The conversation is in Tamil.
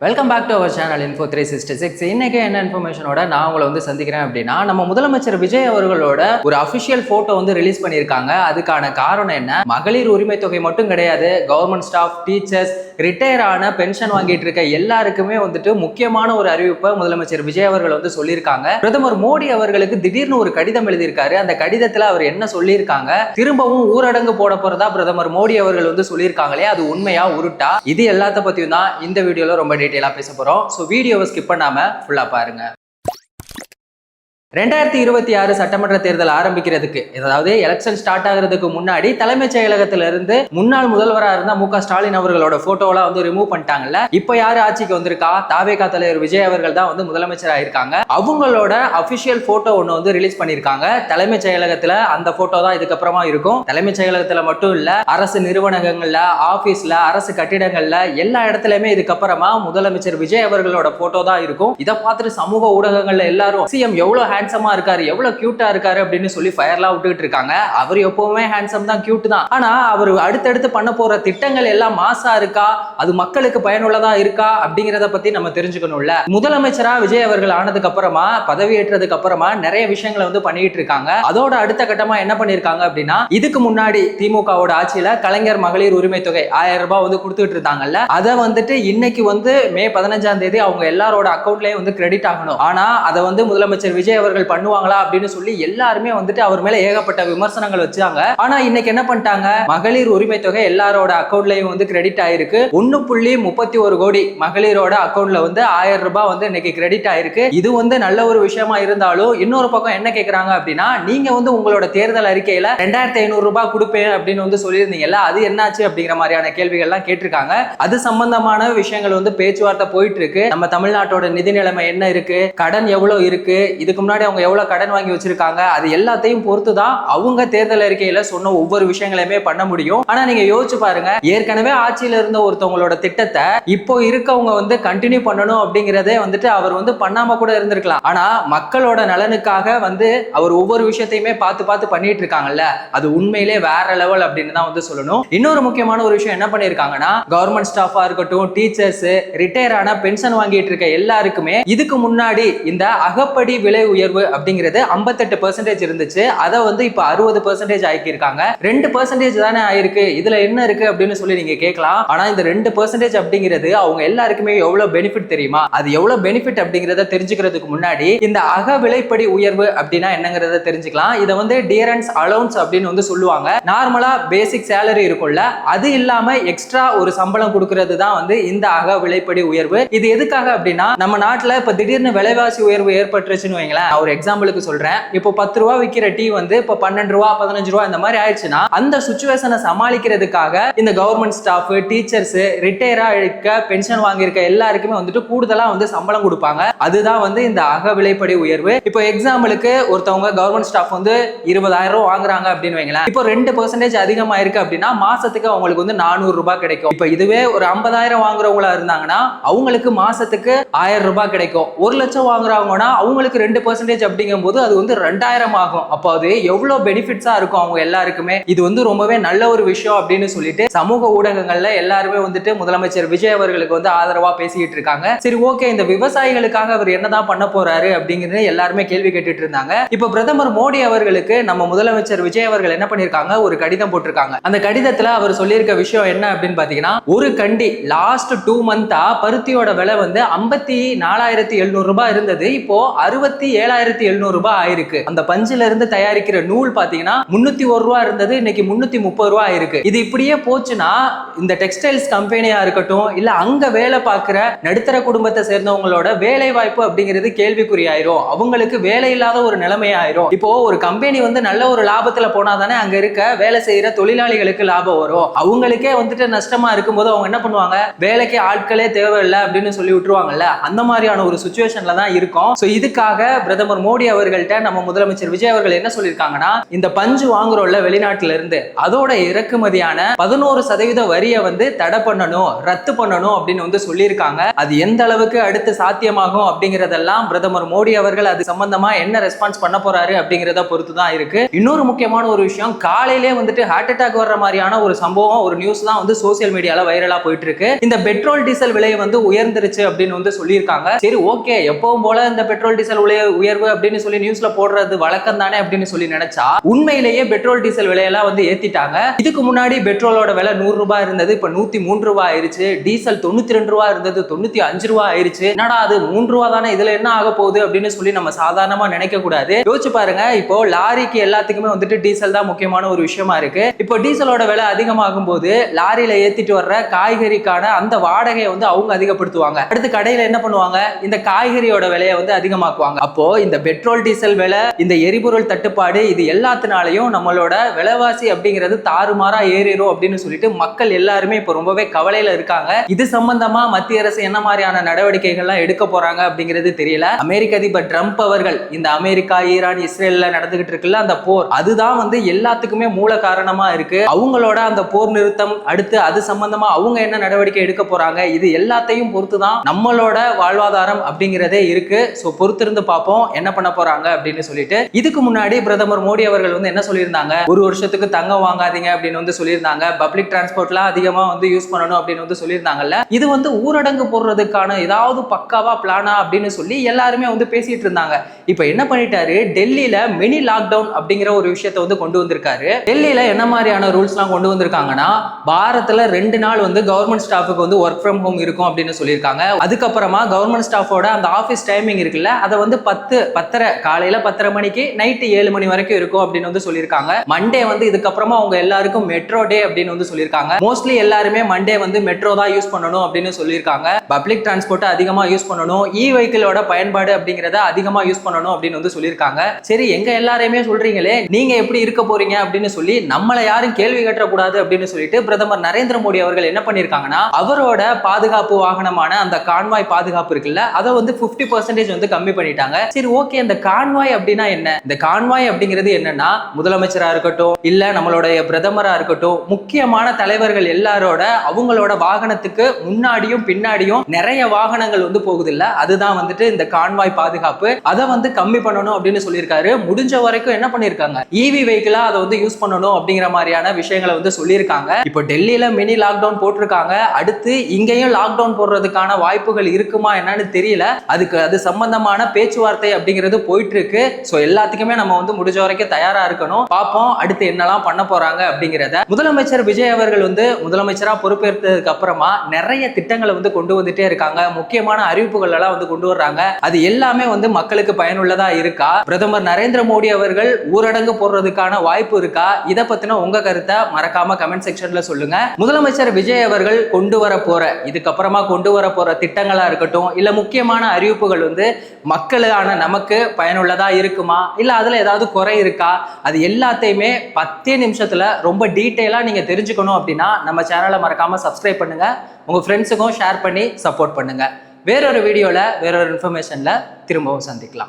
Welcome back to our channel Info 366. இன்னைக்கு என்ன இன்ஃபர்மேஷனோட நான் உங்களை சந்திக்கிறேன் அப்படின்னா, நம்ம முதலமைச்சர் விஜய் அவர்களோட ஒரு அபிஷியல் போட்டோ ரிலீஸ் பண்ணியிருக்காங்க. அதுக்கான காரணம் என்ன? மகளிர் உரிமை தொகை மட்டும் கிடையாது, கவர்மெண்ட் ஸ்டாஃப், டீச்சர்ஸ், ரிட்டையர் ஆன பென்ஷன் வாங்கிட்டு இருக்க எல்லாருக்குமே முக்கியமான ஒரு அறிவிப்பை முதலமைச்சர் விஜய் அவர்கள் சொல்லியிருக்காங்க. பிரதமர் மோடி அவர்களுக்கு திடீர்னு ஒரு கடிதம் எழுதியிருக்காரு. அந்த கடிதத்துல அவர் என்ன சொல்லியிருக்காங்க, திரும்பவும் ஊரடங்கு போட போறதா பிரதமர் மோடி அவர்கள் சொல்லியிருக்காங்களே, அது உண்மையா உருட்டா? இது எல்லாத்த பத்தியும் தான் இந்த வீடியோல ரொம்ப டீடைலா பேச போறோம். சோ வீடியோவை ஸ்கிப் பண்ணாம ஃபுல்லா பாருங்க. 2026 சட்டமன்ற தேர்தல் ஆரம்பிக்கிறதுக்கு, அதாவது எலெக்ஷன் ஸ்டார்ட் ஆகிறதுக்கு முன்னாடி தலைமைச் செயலகத்திலிருந்து முன்னாள் முதல்வராக இருந்த மு.க. ஸ்டாலின் அவர்களோட போட்டோலாம் ரிமூவ் பண்ணிட்டாங்கல்ல. இப்ப யாரு ஆட்சிக்கு வந்திருக்கா? தாவேகா தலைவர் விஜய் அவர்கள் தான் முதலமைச்சர் ஆயிருக்காங்க. அவங்களோட அபிஷியல் போட்டோ ஒன்னு ரிலீஸ் பண்ணிருக்காங்க. தலைமைச் செயலகத்துல அந்த போட்டோ தான் இதுக்கப்புறமா இருக்கும். தலைமைச் செயலகத்துல மட்டும் இல்ல, அரசு நிறுவனங்கள்ல, ஆபீஸ்ல, அரசு கட்டிடங்கள்ல எல்லா இடத்துலயுமே இதுக்கப்புறமா முதலமைச்சர் விஜய் அவர்களோட போட்டோ தான் இருக்கும். இதை பார்த்துட்டு சமூக ஊடகங்கள்ல எல்லாரும் சிஎம் எவ்வளவு ஹேண்ட்ஸமா இருக்காரு, எவ்வளவு கியூட்டா இருக்காரு அப்படின்னு சொல்லி ஃபயர்லாம் விட்டுட்டு இருக்காங்க. அவர் எப்பவுமே ஹேண்ட்ஸம் தான், கியூட் தான். ஆனா அவர் அடுத்தடுத்து பண்ண போற திட்டங்கள் எல்லாம் மாசா இருக்கா, அது மக்களுக்கு பயனுள்ளதா இருக்கா அப்படிங்கறத பத்தி நம்ம தெரிஞ்சுக்கணும்ல. முதலமைச்சரா விஜய் அவர்கள் ஆனதுக்கு அப்புறமா, பதவி ஏற்றதுக்கு அப்புறமா நிறைய விஷயங்களை பண்ணிட்டு இருக்காங்க. அதோட அடுத்த கட்டமா என்ன பண்ணிருக்காங்க அப்படின்னா, இதுக்கு முன்னாடி திமுகவோட ஆட்சியில கலைஞர் மகளிர் உரிமை தொகை 1000 ரூபாய் கொடுத்துட்டு இருந்தாங்கல்ல, அதை இன்னைக்கு மே 15ஆம் தேதி அவங்க எல்லாரோட அக்கௌண்ட்லயே கிரெடிட் ஆகணும். ஆனா அதை முதலமைச்சர் விஜய் அவர்கள் பண்ணுவாங்களா அப்படின்னு சொல்லி எல்லாருமே அவர் மேல ஏகப்பட்ட விமர்சனங்கள் வச்சாங்க. ஆனா இன்னைக்கு என்ன பண்ணிட்டாங்க, மகளிர் உரிமை தொகை எல்லாரோட அக்கௌண்ட்லயும் கிரெடிட் ஆயிருக்கு. 1.31 கோடி மகளிரோட அக்கௌண்ட்ல 1000 ரூபாய் இன்னைக்கு கிரெடிட் ஆயிருக்கு. இது நல்ல ஒரு விஷயமா இருந்தாலும், இன்னொரு பக்கம் என்ன கேக்குறாங்க அப்படின்னா, நீங்க உங்களோட தேர்தல் அறிக்கையில 2500 ரூபாய் கொடுப்பேன் அப்படின்னு சொல்லியிருந்தீங்கல்ல, அது என்னாச்சு அப்படிங்கிற மாதிரியான கேள்விகள் எல்லாம் கேட்டிருக்காங்க. அது சம்பந்தமான விஷயங்கள் பேச்சுவார்த்தை போயிட்டு இருக்கு. நம்ம தமிழ்நாட்டோட நிதி நிலைமை என்ன இருக்கு, கடன் எவ்வளவு இருக்கு, இதுக்கு முன்னாடி அவங்க எவ்வளவு கடன் வாங்கி வச்சிருக்காங்க, அது எல்லாத்தையும் பொறுத்து தான் அவங்க தேர்தல் அறிக்கையில சொன்ன ஒவ்வொரு விஷயங்களையுமே பண்ண முடியும். ஆனா நீங்க யோசிச்சு பாருங்க, ஏற்கனவே ஆட்சியில இருந்த ஒருத்தவங்களோட திட்டத்தை இப்போ இருக்கவங்க கண்டினியூ பண்ணணும் அப்படிங்கறதே அவர் பண்ணாம கூட இருந்திருக்கலாம். ஆனா மக்களோட நலனுக்காக அவர் ஒவ்வொரு விஷயத்தையுமே பார்த்து பண்ணிட்டு இருக்காங்கல்ல, அது உண்மையிலே வேற லெவல் அப்படின்னு தான் சொல்லணும். இன்னொரு முக்கியமான ஒரு விஷயம் என்ன பண்ணிருக்காங்கன்னா, கவர்மெண்ட் ஸ்டாஃபா இருக்கட்டும், டீச்சர்ஸ், ரிட்டையர் ஆன பென்ஷன் வாங்கிட்டு இருக்க எல்லாருக்குமே இதுக்கு முன்னாடி இந்த அகப்படி விலை உயர்வு அப்படிங்கிறது 58% இருந்துச்சு. அதை இப்ப 60% ஆக்கியிருக்காங்க. 2% தானே ஆயிருக்கு, இதுல என்ன இருக்கு அப்படின்னு சொல்லி நீங்க கேட்கலாம். ஆனா இந்த 2% அப்படிங்கிறது அவங்க எல்லாருக்குமே எவ்வளவு பெனிஃபிட் தெரியுமா? அது எவ்வளவு பெனிஃபிட் அப்படிங்கறத தெரிஞ்சுக்கிறதுக்கு முன்னாடி இந்த அக விலைப்படி உயர்வு அப்படின்னா என்னங்கறத தெரிஞ்சுக்கலாம். இதை டியரன்ஸ் அலவுன்ஸ் அப்படின்னு சொல்லுவாங்க. நார்மலா பேசிக் சேலரி இருக்கும்ல, அது இல்லாம எக்ஸ்ட்ரா ஒரு சம்பளம் கொடுக்கிறது தான் இந்த அக விலைப்படி உயர்வு. இது எதுக்காக அப்படின்னா, நம்ம நாட்டுல இப்ப திடீர்னு விலைவாசி உயர்வு ஏற்பட்டுருச்சுன்னு வைங்களேன். ஒரு எக்ஸாம்பிளுக்கு சொல்றேன், இப்போ 10 ரூபாய் விற்கிற டீ இப்போ 12 ரூபாய் 15 ரூபாய் இந்த மாதிரி ஆயிடுச்சுன்னா, அந்த சுச்சுவேஷனை சமாளிக்கிறதுக்காக இந்த கவர்மெண்ட் ஸ்டாஃப், டீச்சர்ஸ், ரிட்டையரா இருக்க பென்ஷன் வாங்கியிருக்க எல்லாருக்குமே கூடுதலா சம்பளம் கொடுப்பாங்க. அதுதான் இந்த அக விலைப்படி உயர்வு. இப்போ எக்ஸாம்பிளுக்கு ஒருத்தவங்க கவர்மெண்ட் ஸ்டாஃப் 20,000 ரூபாய் வாங்குறாங்க அப்படின்னு வைங்களேன். இப்போ 2% அதிகமா இருக்கு அப்படின்னா மாசத்துக்கு அவங்களுக்கு 400 ரூபாய் கிடைக்கும். இப்போ இதுவே ஒரு 50,000 வாங்குறவங்களா இருந்தாங்கன்னா அவங்களுக்கு மாசத்துக்கு 1000 ரூபாய் கிடைக்கும். 1 லட்சம் வாங்குறாங்கன்னா அவங்களுக்கு 2% அப்படிங்கும் போது அது 2000 ஆகும். அப்போ அது எவ்வளவு பெனிஃபிட்ஸா இருக்கும் அவங்க எல்லாருக்குமே. இது ரொம்பவே நல்ல ஒரு விஷயம் அப்படின்னு சொல்லிட்டு சமூக ஊடகங்கள்ல எல்லாருமே முதலமைச்சர் விஜய் அவர்களுக்கு ஆதரவா பேசிட்டு இருக்காங்க. சரி, ஓகே, இந்த விவசாயிகளுக்காக அவர் என்னதான் பண்ண போறாரு அப்படிங்கிறது எல்லாருமே கேள்வி கேட்டுட்டு இருந்தாங்க. இப்ப பிரதமர் மோடி அவர்களுக்கு நம்ம முதலமைச்சர் விஜய் அவர்கள் என்ன பண்ணிருக்காங்க, ஒரு கடிதம் போட்டிருக்காங்க. அந்த கடிதத்துல அவர் சொல்லியிருக்க விஷயம் என்ன அப்படின்னு பாத்தீங்கன்னா, ஒரு கண்டி லாஸ்ட் 2 மந்தா பருத்தியோட விலை 54,700 ரூபாய் இருந்தது. இப்போ 67,700 ரூபாய் ஆயிருக்கு. அந்த பஞ்சில இருந்து தயாரிக்கிற நூல் பாத்தீங்கன்னா 301 ரூபாய் இருந்தது, இன்னைக்கு 330 ரூபாய் இருக்கு. இது இப்படியே போச்சுன்னா இந்த டெக்ஸ்டைல்ஸ் கம்பெனியா இருக்கட்டும், இல்ல அங்க வேலை பார்க்கிற நடுத்தர குடும்பத்தை சேர்ந்தவங்களோட வேலை வாய்ப்பு அப்படிங்கிறது கேள்விக்குறியாயிரும். அவங்களுக்கு வேலை இல்லாத ஒரு நிலைமை ஆயிரும். இப்போ ஒரு கம்பெனி நல்ல ஒரு லாபத்துல போனா தானே அங்க இருக்க வேலை செய்யற தொழிலாளிகளுக்கு லாபம் வரும். அவங்களுக்கே நஷ்டமா இருக்கும்போது அவங்க என்ன பண்ணுவாங்க, வேலைக்கு ஆட்களே தேவையில்லை அப்படின்னு சொல்லி விட்டுருவாங்கல்ல. அந்த மாதிரியான ஒரு சுச்சுவேஷன்ல தான் இருக்கும். இதுக்காக பிரதமர் மோடி அவர்கள்ட்ட நம்ம முதலமைச்சர் விஜய் அவர்கள் என்ன சொல்லியிருக்காங்கன்னா, இந்த பஞ்சு வாங்குறோம்ல வெளிநாட்டுல இருந்து, அதோட இறக்குமதியான 11% வரியை வந்து தடை பண்ணணும், ரத்து பண்ணணும் அப்படின்னு வந்து சொல்லியிருக்காங்க. அது எந்த அளவுக்கு அடுத்து சாத்தியமாகும் அப்படிங்கறதெல்லாம் பிரதமர் மோடி அவர்கள் அது சம்பந்தமா என்ன ரெஸ்பான்ஸ் பண்ண போறாரு அப்படிங்கறத பொறுத்து தான் இருக்கு. இன்னொரு முக்கியமான ஒரு விஷயம், காலையிலே வந்துட்டு ஹார்ட் அட்டாக் வர்ற மாதிரியான ஒரு சம்பவம், ஒரு நியூஸ் தான் வந்து சோசியல் மீடியால வைரலா போயிட்டு இருக்கு. இந்த பெட்ரோல் டீசல் விலை வந்து உயர்ந்துருச்சு அப்படின்னு வந்து சொல்லியிருக்காங்க. சரி, ஓகே, எப்பவும் போல இந்த பெட்ரோல் டீசல் உயர்வு அப்படின்னு சொல்லி நியூஸ்ல போடுறது வழக்கம் தானே அப்படின்னு சொல்லி நினைச்சா, உண்மையிலேயே பெட்ரோல் டீசல் விலையெல்லாம் வந்து ஏத்திட்டாங்க. இதுக்கு முன்னாடி பெட்ரோலோட விலை 100 ரூபாய் இருந்தது, இப்ப 103 ரூபாய் ஆயிருச்சு. டீசல் 92 ரூபாய் இருந்தது, 95 ரூபாய் ஆயிருச்சு. என்னடா அது 3 ரூபாய் தானே, இதுல என்ன ஆக போகுது அப்படின்னு சொல்லி நம்ம சாதாரணமா நினைக்க கூடாது. யோசிச்சு பாருங்க, இப்போ லாரிக்கு எல்லாத்துக்குமே வந்துட்டு டீசல் தான் முக்கியமான ஒரு விஷயமா இருக்கு. இப்போ டீசலோட விலை அதிகமாகும் போது லாரியில ஏத்திட்டு வர்ற காய்கறிக்கான அந்த வாடகையை வந்து அவங்க அதிகப்படுத்துவாங்க. அடுத்து கடையில என்ன பண்ணுவாங்க, இந்த காய்கறியோட விலையை வந்து அதிகமாக்குவாங்க. அப்போ இந்த பெட்ரோல் டீசல் விலை, இந்த எரிபொருள் தட்டுப்பாடு, இது எல்லாத்தினாலையும் நம்மளோட விலைவாசி அப்படிங்கிறது தாறுமாறா ஏறிடும் அப்படின்னு சொல்லிட்டு மக்கள் எல்லாருமே இப்போ ரொம்பவே கவலையில இருக்காங்க. இது சம்பந்தமா மத்திய அரசு என்ன மாதிரியான நடவடிக்கைகள்லாம் எடுக்க போறாங்க அப்படிங்கிறது தெரியல. அமெரிக்க அதிபர் ட்ரம்ப் அவர்கள் இந்த அமெரிக்கா, ஈரான், இஸ்ரேல்ல நடந்துகிட்டு இருக்குல்ல அந்த போர், அதுதான் வந்து எல்லாத்துக்குமே மூல காரணமா இருக்கு. அவங்களோட அந்த போர் நிறுத்தம், அடுத்து அது சம்பந்தமா அவங்க என்ன நடவடிக்கை எடுக்க போறாங்க, இது எல்லாத்தையும் பொறுத்துதான் நம்மளோட வாழ்வாதாரம் அப்படிங்கிறதே இருக்கு. சோ பொறுத்திருந்து பார்ப்போம் என்ன பண்ண போறாங்க அப்படின்னு சொல்லிட்டு. இதுக்கு முன்னாடி பிரதமர் மோடி அவர்கள் வந்து என்ன சொல்லியிருந்தாங்க, ஒரு வருஷத்துக்கு தங்கம் வாங்காதீங்க அப்படின்னு வந்து சொல்லியிருந்தாங்க. பப்ளிக் டிரான்ஸ்போர்ட்லாம் அதிகமா வந்து யூஸ் பண்ணணும் அப்படின்னு வந்து சொல்லியிருந்தாங்கல்ல. இது வந்து ஊரடங்கு போடுறதுக்கான ஏதாவது பக்காவா பிளானா அப்படின்னு சொல்லி எல்லாருமே வந்து பேசிட்டு இருந்தாங்க. இப்ப என்ன பண்ணிட்டாரு, டெல்லியில மினி லாக்டவுன் அப்படிங்கிற ஒரு விஷயத்தை வந்து கொண்டு வந்திருக்காரு. டெல்லியில என்ன மாதிரியான ரூல்ஸ் எல்லாம் கொண்டு வந்திருக்காங்கன்னா, வாரத்துல 2 நாள் வந்து கவர்மெண்ட் ஸ்டாஃபுக்கு வந்து ஒர்க் ஃப்ரம் ஹோம் இருக்கும் அப்படின்னு சொல்லியிருக்காங்க. அதுக்கப்புறமா கவர்மெண்ட் ஸ்டாஃபோட அந்த ஆஃபீஸ் டைமிங் இருக்குல்ல, அதை வந்து 10:30 காலையில 10:30 மணிக்கு நைட்டு 7 மணி வரைக்கும் இருக்கும் அப்படின்னு வந்து சொல்லியிருக்காங்க. மண்டே வந்து இதுக்கப்புறமா அவங்க எல்லாருக்கும் மெட்ரோ டே அப்படின்னு வந்து சொல்லியிருக்காங்க. மோஸ்ட்லி எல்லாருமே மண்டே வந்து மெட்ரோ தான் யூஸ் பண்ணணும் அப்படின்னு சொல்லியிருக்காங்க. பப்ளிக் டிரான்ஸ்போர்ட்டை அதிகமா யூஸ் பண்ணணும், இ வெஹிக்கிளோட பயன்பாடு அப்படிங்கிறத அதிகமா யூஸ் பண்ணணும் அப்படின்னு வந்து சொல்லியிருக்காங்க. சரி, எங்க எல்லாரையுமே சொல்றீங்களே, நீங்க எப்படி இருக்க போறீங்க அப்படின்னு சொல்லி நம்மளை யாரும் கேள்வி கேட்டக்கூடாது அப்படின்னு சொல்லிட்டு பிரதமர் நரேந்திர மோடி அவர்கள் என்ன பண்ணிருக்காங்கன்னா, அவரோட பாதுகாப்பு வாகனமான அந்த கான்வாய் பாதுகாப்பு இருக்குல்ல, அதை வந்து 50% வந்து கம்மி பண்ணிட்டாங்க. சரி, ஓகே, இந்த கான்வாய் அப்படின்னா என்ன? இந்த கான்வாய் அப்படிங்கிறது என்னன்னா, முதலமைச்சரா இருக்கட்டும், இல்ல நம்மளுடைய பிரதமரா இருக்கட்டும், முக்கியமான தலைவர்கள் எல்லாரோட அவங்களோட வாகனத்துக்கு முன்னாடியும் பின்னாடியும் நிறைய வாகனங்கள் வந்து போகுது இல்ல, அதுதான் வந்துட்டு இந்த கான்வாய் பாதுகாப்பு. அதை வந்து கம்மி பண்ணணும் அப்படின்னு சொல்லியிருக்காரு. முடிஞ்ச வரைக்கும் என்ன பண்ணிருக்காங்க, இவி வெஹிக்கிளா அதை வந்து யூஸ் பண்ணணும் அப்படிங்கிற மாதிரியான விஷயங்களை வந்து சொல்லியிருக்காங்க. இப்போ டெல்லியில மினி லாக்டவுன் போட்டிருக்காங்க. அடுத்து இங்கேயும் லாக்டவுன் போடுறதுக்கான வாய்ப்புகள் இருக்குமா என்னன்னு தெரியல. அது சம்பந்தமான பேச்சுவார்த்தை அப்படிங்கிறது போயிட்டு இருக்கு. சோ எல்லாத்துக்குமே நம்ம வந்து முடிஞ்ச வரைக்கும் தயாரா இருக்கணும். பாப்போம் அடுத்து என்னெல்லாம் பண்ண போறாங்க அப்படிங்கிறத. முதலமைச்சர் விஜய் அவர்கள் வந்து முதலமைச்சரா பொறுப்பேற்றதுக்கு அப்புறமா நிறைய திட்டங்களை வந்து கொண்டு வந்துட்டே இருக்காங்க. முக்கியமான அறிவிப்புகள் எல்லாம் வந்து கொண்டு வர்றாங்க. அது எல்லாமே வந்து மக்களுக்கு பயனுள்ளதா இருக்கா? பிரதமர் நரேந்திர மோடி அவர்கள் ஊரடங்கு போடுறதுக்கான வாய்ப்பு இருக்கா? இதை பத்தின உங்க கருத்தை மறக்காம கமெண்ட் செக்ஷன்ல சொல்லுங்க. முதலமைச்சர் விஜய் அவர்கள் இதுக்கப்புறமா கொண்டு வர போற திட்டங்களா இருக்கட்டும், இல்ல முக்கியமான அறிவிப்புகள் வந்து மக்களான நமக்கு பயனுள்ளதா இருக்குமா, இல்ல அதுல ஏதாவது குறை இருக்கா, அது எல்லாத்தையுமே 10 நிமிஷத்துல ரொம்ப டீட்டெயிலா நீங்க தெரிஞ்சுக்கணும் அப்படின்னா நம்ம சேனலை மறக்காம சப்ஸ்கிரைப் பண்ணுங்க. உங்க ஃப்ரெண்ட்ஸுக்கும் ஷேர் பண்ணி சப்போர்ட் பண்ணுங்க. வேறொரு வீடியோல வேறொரு இன்ஃபர்மேஷன்ல திரும்பவும் சந்திக்கலாம்.